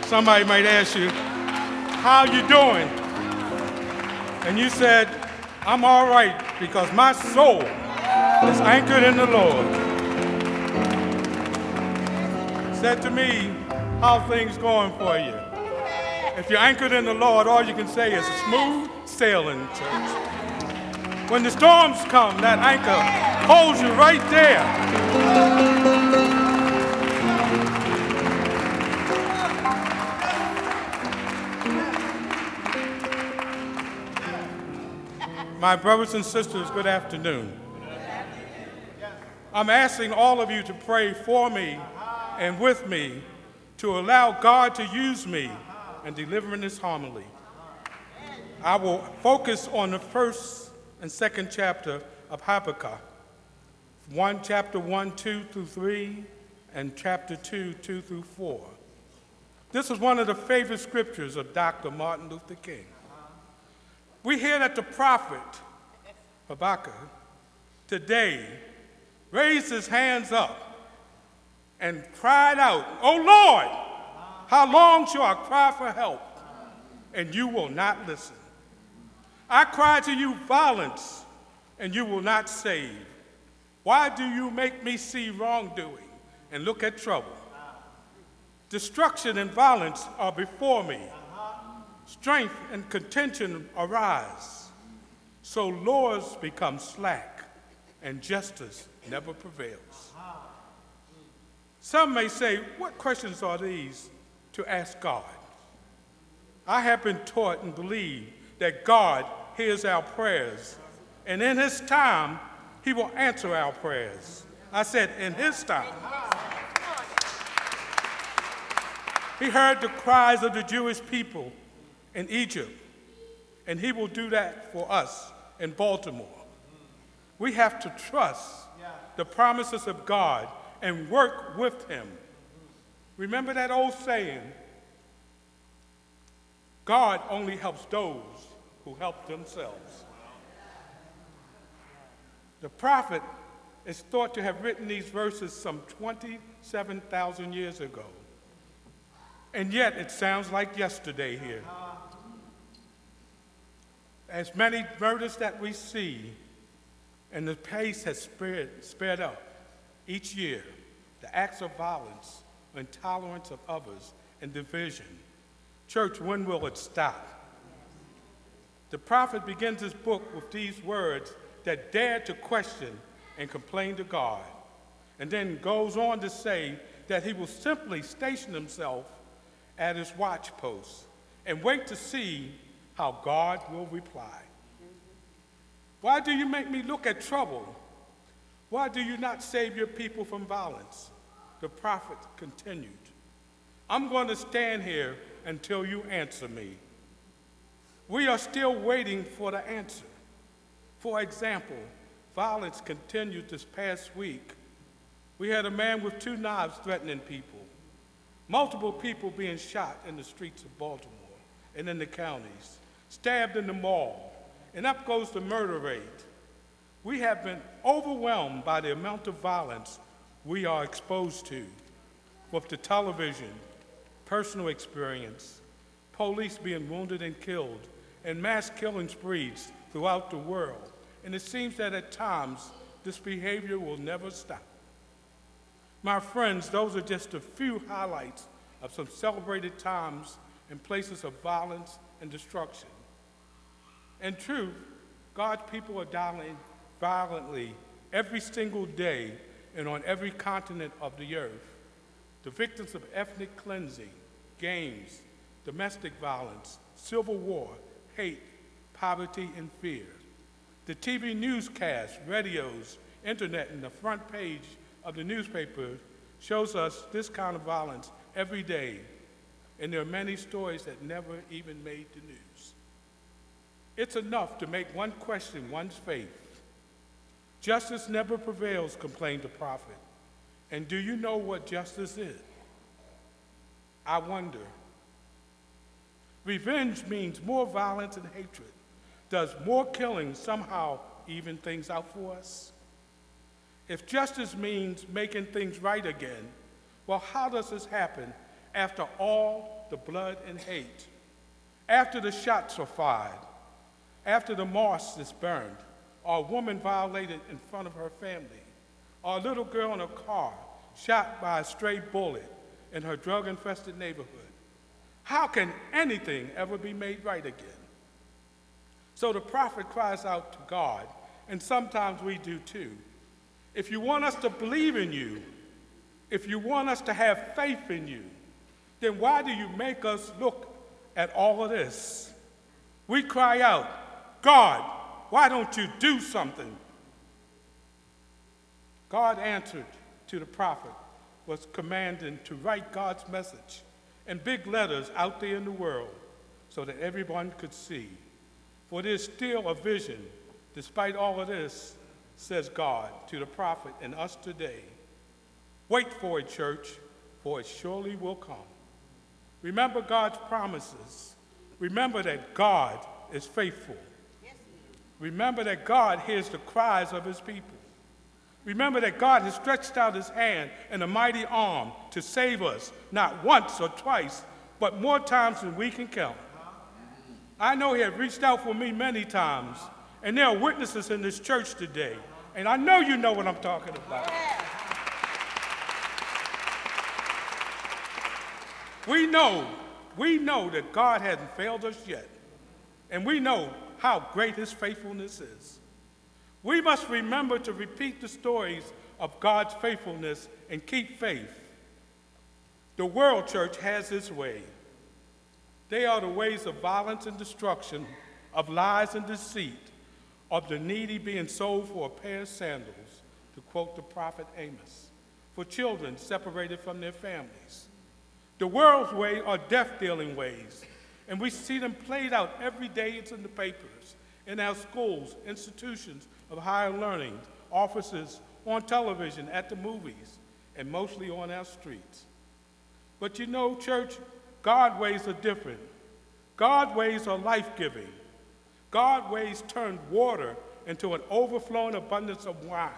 Somebody might ask you, how you doing? And you said, I'm all right because my soul is anchored in the Lord. Said to me, how things going for you? If you're anchored in the Lord, all you can say is smooth sailing, church. When the storms come, that anchor holds you right there. My brothers and sisters, good afternoon. I'm asking all of you to pray for me and with me to allow God to use me in delivering this homily. I will focus on the first and second chapter of Habakkuk, chapter 1, 2 through 3, and chapter 2, 2 through 4. This is one of the favorite scriptures of Dr. Martin Luther King. We hear that the prophet Habakkuk today raised his hands up and cried out, "O Lord, how long shall I cry for help, and you will not listen? I cry to you violence, and you will not save. Why do you make me see wrongdoing and look at trouble? Destruction and violence are before me. Strength and contention arise. So laws become slack, and justice never prevails." Some may say, what questions are these to ask God? I have been taught and believe that God hears our prayers, and in his time, he will answer our prayers. I said, in his time. He heard the cries of the Jewish people in Egypt, and he will do that for us in Baltimore. We have to trust the promises of God and work with him. Remember that old saying, God only helps those who help themselves. The prophet is thought to have written these verses some 27,000 years ago. And yet it sounds like yesterday here. As many murders that we see, and the pace has sped up each year, the acts of violence, intolerance of others, and division. Church, when will it stop? The prophet begins his book with these words that dare to question and complain to God, and then goes on to say that he will simply station himself at his watch post and wait to see how God will reply. Why do you make me look at trouble? Why do you not save your people from violence? The prophet continued. I'm going to stand here until you answer me. We are still waiting for the answer. For example, violence continued this past week. We had a man with 2 knives threatening people, multiple people being shot in the streets of Baltimore and in the counties, stabbed in the mall, and up goes the murder rate. We have been overwhelmed by the amount of violence we are exposed to with the television, personal experience, police being wounded and killed, and mass killing sprees throughout the world. And it seems that at times this behavior will never stop. My friends, those are just a few highlights of some celebrated times and places of violence and destruction. In truth, God's people are dying violently every single day and on every continent of the earth. The victims of ethnic cleansing, gangs, domestic violence, civil war, hate, poverty, and fear. The TV newscasts, radios, internet, and the front page of the newspaper shows us this kind of violence every day, and there are many stories that never even made the news. It's enough to make one question one's faith. Justice never prevails, complained the prophet. And do you know what justice is? I wonder. Revenge means more violence and hatred. Does more killing somehow even things out for us? If justice means making things right again, well, how does this happen after all the blood and hate. After the shots are fired, after the mosque is burned, or a woman violated in front of her family, or a little girl in a car shot by a stray bullet in her drug-infested neighborhood, how can anything ever be made right again? So the prophet cries out to God, and sometimes we do too. If you want us to believe in you, if you want us to have faith in you, then why do you make us look at all of this? We cry out, God, why don't you do something? God answered to the prophet, was commanding to write God's message in big letters out there in the world so that everyone could see. For there's still a vision, despite all of this, says God to the prophet and us today. Wait for it, church, for it surely will come. Remember God's promises. Remember that God is faithful. Remember that God hears the cries of his people. Remember that God has stretched out his hand and a mighty arm to save us, not once or twice, but more times than we can count. I know he has reached out for me many times, and there are witnesses in this church today, and I know you know what I'm talking about. We know that God hasn't failed us yet, and we know how great his faithfulness is. We must remember to repeat the stories of God's faithfulness and keep faith. The world church has its way. They are the ways of violence and destruction, of lies and deceit, of the needy being sold for a pair of sandals, to quote the prophet Amos, for children separated from their families. The world's way are death-dealing ways, and we see them played out every day. It's in the papers, in our schools, institutions of higher learning, offices, on television, at the movies, and mostly on our streets. But you know, church, God's ways are different. God's ways are life-giving. God's ways turn water into an overflowing abundance of wine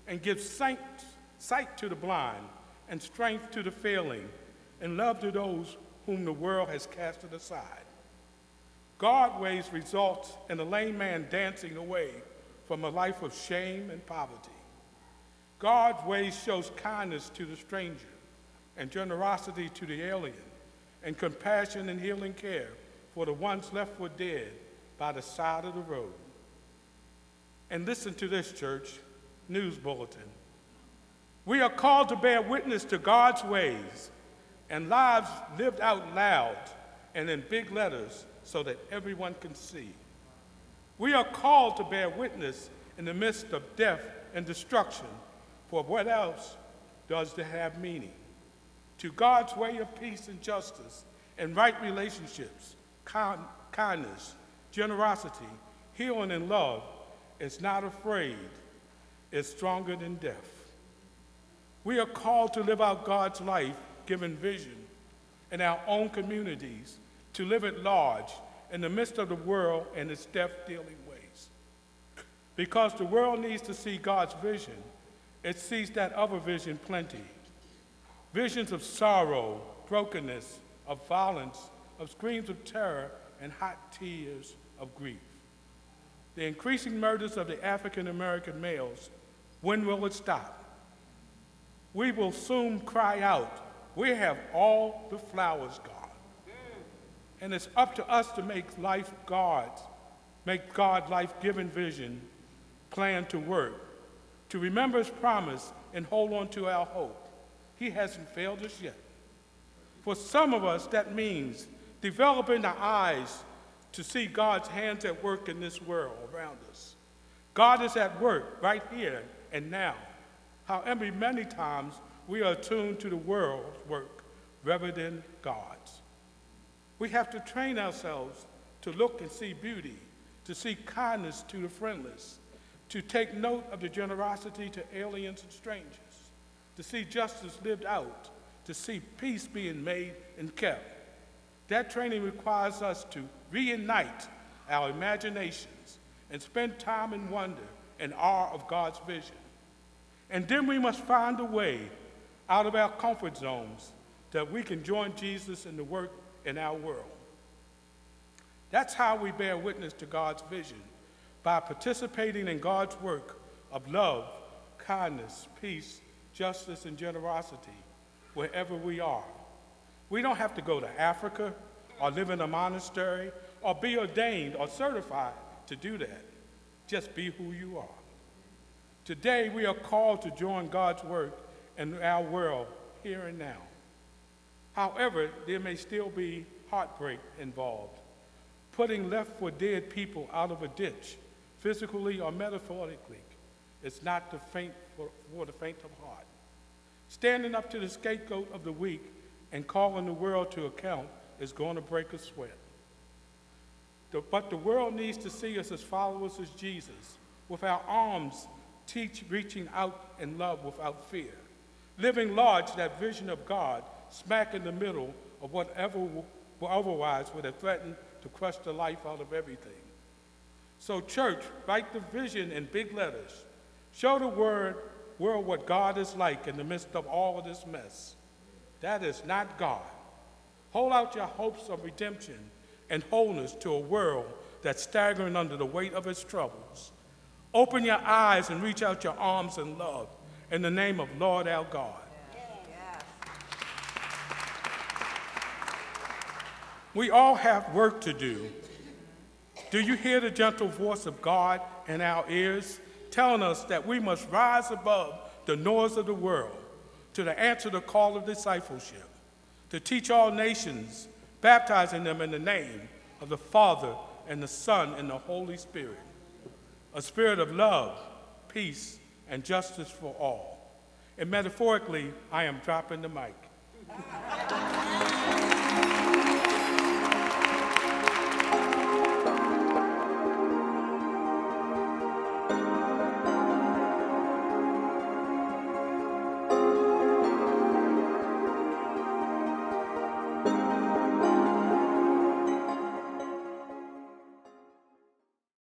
and give sight to the blind and strength to the failing and love to those whom the world has casted aside. God's ways results in a lame man dancing away from a life of shame and poverty. God's ways shows kindness to the stranger and generosity to the alien and compassion and healing care for the ones left for dead by the side of the road. And listen to this, church, news bulletin. We are called to bear witness to God's ways and lives lived out loud and in big letters so that everyone can see. We are called to bear witness in the midst of death and destruction, for what else does to have meaning? To God's way of peace and justice and right relationships, kindness, generosity, healing, and love is not afraid, is stronger than death. We are called to live out God's life-given vision in our own communities, to live at large in the midst of the world and its death-dealing ways. Because the world needs to see God's vision, it sees that other vision plenty. Visions of sorrow, brokenness, of violence, of screams of terror, and hot tears of grief. The increasing murders of the African American males, when will it stop? We will soon cry out, we have all the flowers gone. And it's up to us to make God's life-given vision plan to work, to remember his promise and hold on to our hope. He hasn't failed us yet. For some of us, that means developing the eyes to see God's hands at work in this world around us. God is at work right here and now. However, many times we are attuned to the world's work rather than God's. We have to train ourselves to look and see beauty, to see kindness to the friendless, to take note of the generosity to aliens and strangers, to see justice lived out, to see peace being made and kept. That training requires us to reunite our imaginations and spend time in wonder and awe of God's vision. And then we must find a way out of our comfort zones that we can join Jesus in the work in our world. That's how we bear witness to God's vision, by participating in God's work of love, kindness, peace, justice, and generosity wherever we are. We don't have to go to Africa or live in a monastery or be ordained or certified to do that. Just be who you are. Today, we are called to join God's work in our world here and now. However, there may still be heartbreak involved. Putting left for dead people out of a ditch, physically or metaphorically, is not for the faint of heart. Standing up to the scapegoat of the weak and calling the world to account is going to break a sweat. But the world needs to see us as followers of Jesus, with our arms reaching out in love without fear, living large that vision of God smack in the middle of whatever otherwise would have threatened to crush the life out of everything. So church, write the vision in big letters. Show the world what God is like in the midst of all of this mess. That is not God. Hold out your hopes of redemption and wholeness to a world that's staggering under the weight of its troubles. Open your eyes and reach out your arms in love in the name of Lord our God. Yes. We all have work to do. Do you hear the gentle voice of God in our ears, telling us that we must rise above the noise of the world to answer the call of discipleship, to teach all nations, baptizing them in the name of the Father and the Son and the Holy Spirit, a spirit of love, peace, and justice for all. And metaphorically, I am dropping the mic.